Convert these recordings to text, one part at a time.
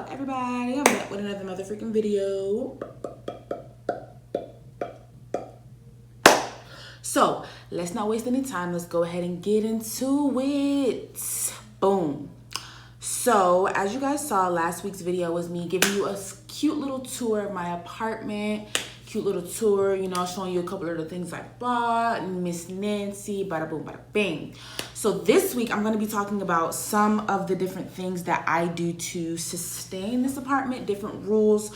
up, everybody? I'm back with another motherfucking video. So let's not waste any time. Let's go ahead and get into it. Boom. So as you guys saw, last week's video was me giving you a cute little tour of my apartment. Cute little tour, you know, showing you a couple of the things I bought. Miss Nancy, bada boom, bada bing. So this week, I'm going to be talking about some of the different things that I do to sustain this apartment, different rules,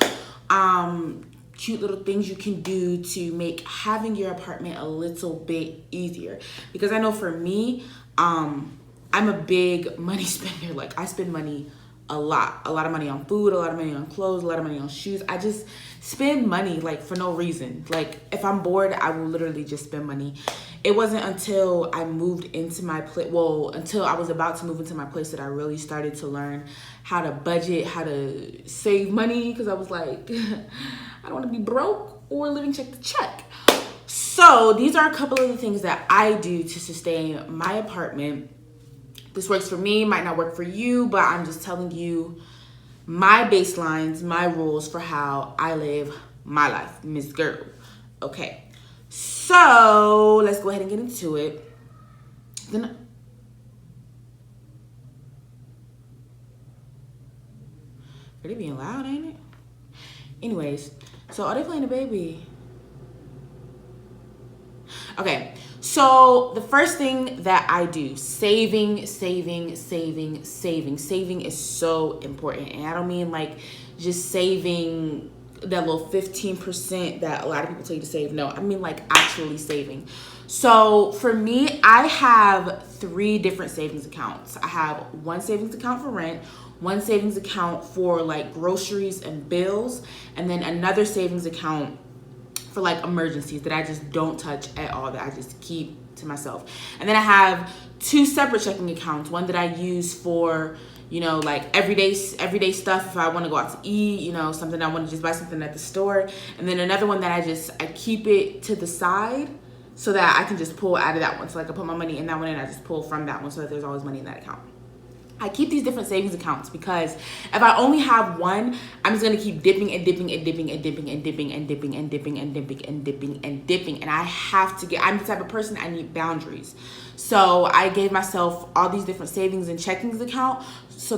cute little things you can do to make having your apartment a little bit easier. Because I know for me, I'm a big money spender. Like, I spend money a lot of money on food, a lot of money on clothes, a lot of money on shoes. I just spend money like for no reason. Like, if I'm bored, I will literally just spend money. It wasn't until I moved into my place, well, until I was about to move into my place that I really started to learn how to budget, how to save money, because I was like, I don't want to be broke or living check to check. So these are a couple of the things that I do to sustain my apartment. This works for me, might not work for you, but I'm just telling you my baselines, my rules for how I live my life, Miss Girl. Okay, so let's go ahead and get into it. They being loud, ain't it? Anyways, so are they playing the baby? Okay, so the first thing that I do, saving is so important. And I don't mean like just saving that little 15% that a lot of people tell you to save. No, I mean like actually saving. So for me, I have 3 different savings accounts. I have one savings account for rent, one savings account for like groceries and bills, and then another savings account for like emergencies that I just don't touch at all, that I just keep to myself. And then I have 2 separate checking accounts, one that I use for, you know, like everyday stuff. If I want to go out to eat, you know, something I want to just buy something at the store. And then another one that I keep it to the side so that I can just pull out of that one. So like I put my money in that one and I just pull from that one so that there's always money in that account. I keep these different savings accounts because if I only have one, I'm just gonna keep dipping and dipping and dipping and dipping and dipping and dipping and dipping and dipping and dipping and dipping. And I have to I'm the type of person, I need boundaries. So I gave myself all these different savings and checking accounts so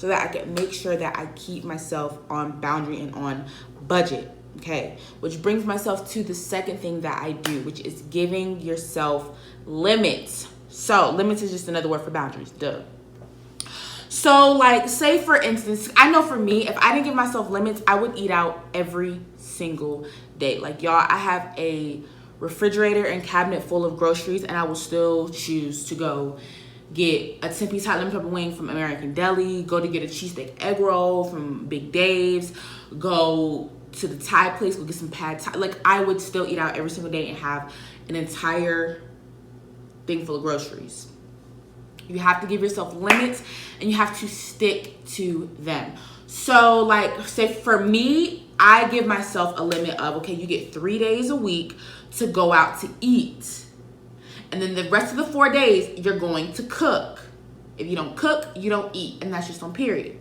that I can make sure that I keep myself on boundary and on budget. Okay, which brings myself to the second thing that I do, which is giving yourself limits. So limits is just another word for boundaries, duh. So like, say for instance, I know for me, if I didn't give myself limits, I would eat out every single day. Like, y'all, I have a refrigerator and cabinet full of groceries, and I will still choose to go get a 10-piece hot lemon pepper wing from American Deli, go to get a cheesesteak egg roll from Big Dave's, go to the Thai place, go get some pad Thai. Like, I would still eat out every single day and have an entire thing full of groceries. You have to give yourself limits and you have to stick to them. So like, say for me, I give myself a limit of, okay, you get 3 days a week to go out to eat. And then the rest of the 4 days, you're going to cook. If you don't cook, you don't eat. And that's just on period.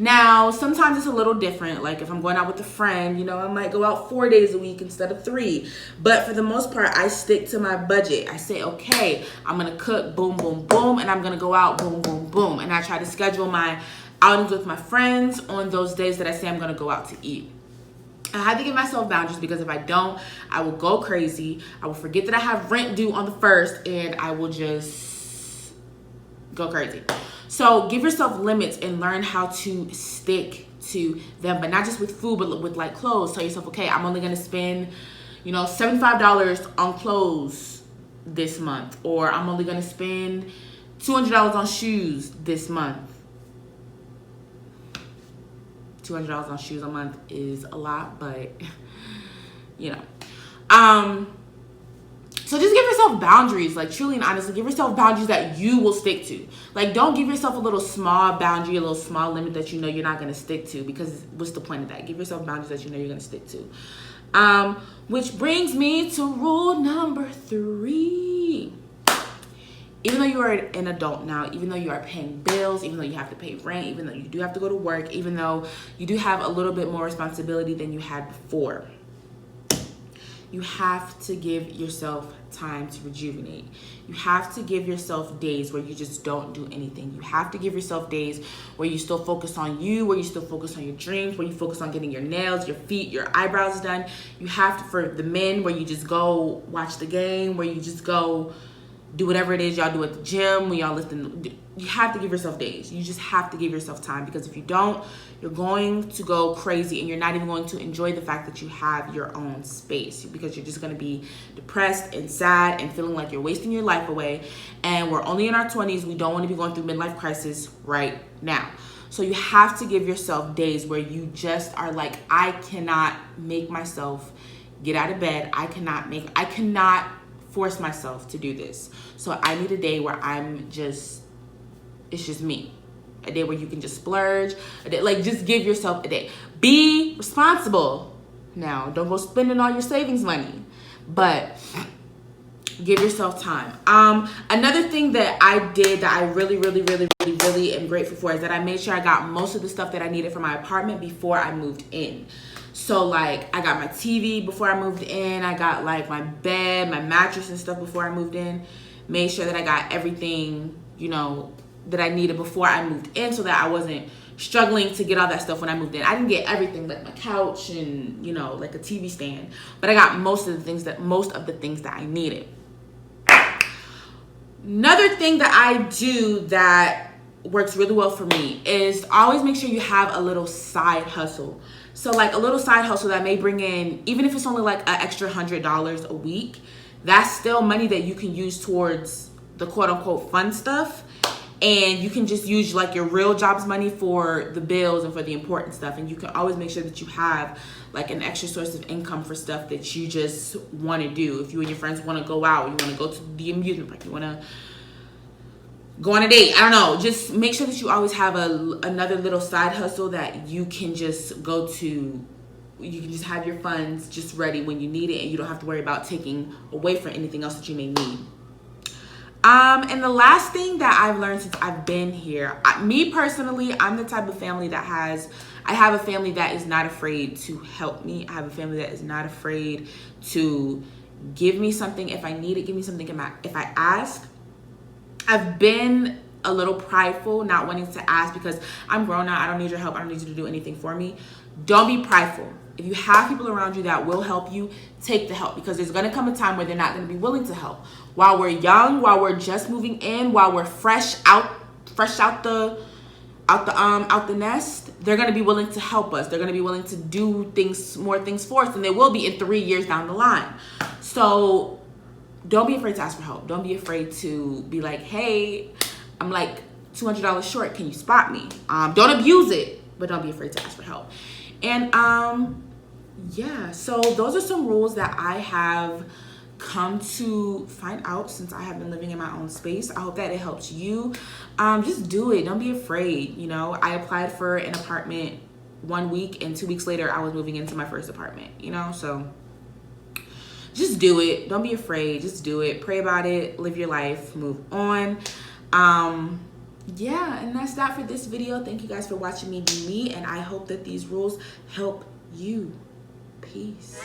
Now, sometimes it's a little different. Like if I'm going out with a friend, you know, I might go out 4 days a week instead of 3. But for the most part, I stick to my budget. I say, okay, I'm going to cook, boom, boom, boom. And I'm going to go out, boom, boom, boom. And I try to schedule my outings with my friends on those days that I say I'm going to go out to eat. I have to give myself boundaries because if I don't, I will go crazy. I will forget that I have rent due on the 1st and I will just go crazy. So give yourself limits and learn how to stick to them, but not just with food, but with like clothes. Tell yourself, okay, I'm only going to spend, you know, $75 on clothes this month, or I'm only going to spend $200 on shoes this month. $200 on shoes a month is a lot, but you know, so just give yourself boundaries, like truly and honestly, give yourself boundaries that you will stick to. Like, don't give yourself a little small boundary, a little small limit that you know you're not going to stick to, because what's the point of that? Give yourself boundaries that you know you're going to stick to. Which brings me to rule number 3. even though you are an adult now, even though you are paying bills, even though you have to pay rent, even though you do have to go to work, even though you do have a little bit more responsibility than you had before, you have to give yourself time to rejuvenate. You have to give yourself days where you just don't do anything. You have to give yourself days where you still focus on you, where you still focus on your dreams, where you focus on getting your nails, your feet, your eyebrows done. You have to, for the men, where you just go watch the game, where you just go do whatever it is y'all do at the gym, when y'all listen. You have to give yourself days. You just have to give yourself time, because if you don't, you're going to go crazy and you're not even going to enjoy the fact that you have your own space, because you're just going to be depressed and sad and feeling like you're wasting your life away. And we're only in our 20s. We don't want to be going through midlife crisis right now. So you have to give yourself days where you just are like, I cannot make myself get out of bed. I cannot force myself to do this. So I need a day where it's just me. A day where you can just splurge. A day, like, just give yourself a day. Be responsible. Now, don't go spending all your savings money, but give yourself time. Another thing that I did that I really am grateful for is that I made sure I got most of the stuff that I needed for my apartment before I moved in. So, like, I got my TV before I moved in. I got, like, my bed, my mattress and stuff before I moved in. Made sure that I got everything, you know, that I needed before I moved in, so that I wasn't struggling to get all that stuff when I moved in. I didn't get everything, like my couch and, you know, like a TV stand, but I got most of the things that I needed. Another thing that I do that works really well for me is always make sure you have a little side hustle. So, like, a little side hustle that may bring in, even if it's only like an extra $100 a week, that's still money that you can use towards the quote unquote fun stuff. And you can just use, like, your real job's money for the bills and for the important stuff. And you can always make sure that you have, like, an extra source of income for stuff that you just want to do. If you and your friends want to go out, you want to go to the amusement park, you want to go on a date, I don't know. Just make sure that you always have another little side hustle that you can just go to. You can just have your funds just ready when you need it, and you don't have to worry about taking away from anything else that you may need. And the last thing that I've learned since I've been here, me personally, I'm the type of family that I have a family that is not afraid to help me. I have a family that is not afraid to give me something if I need it, give me something if I ask. I've been a little prideful, not wanting to ask because I'm grown now. I don't need your help. I don't need you to do anything for me. Don't be prideful. If you have people around you that will help you, take the help, because there's going to come a time where they're not going to be willing to help. While we're young, while we're just moving in, while we're fresh out the nest, they're going to be willing to help us. They're going to be willing to do more things for us than they will be in 3 years down the line. So don't be afraid to ask for help. Don't be afraid to be like, hey, I'm like $200 short. Can you spot me? Don't abuse it, but don't be afraid to ask for help. And yeah, so those are some rules that I have come to find out since I have been living in my own space. I hope that it helps you. Just do it. Don't be afraid. You know, I applied for an apartment 1 week, and 2 weeks later I was moving into my first apartment, you know, so just do it. Don't be afraid. Just do it. Pray about it. Live your life. Move on. Yeah, and that's that for this video. Thank you guys for watching me be me, and I hope that these rules help you. Peace.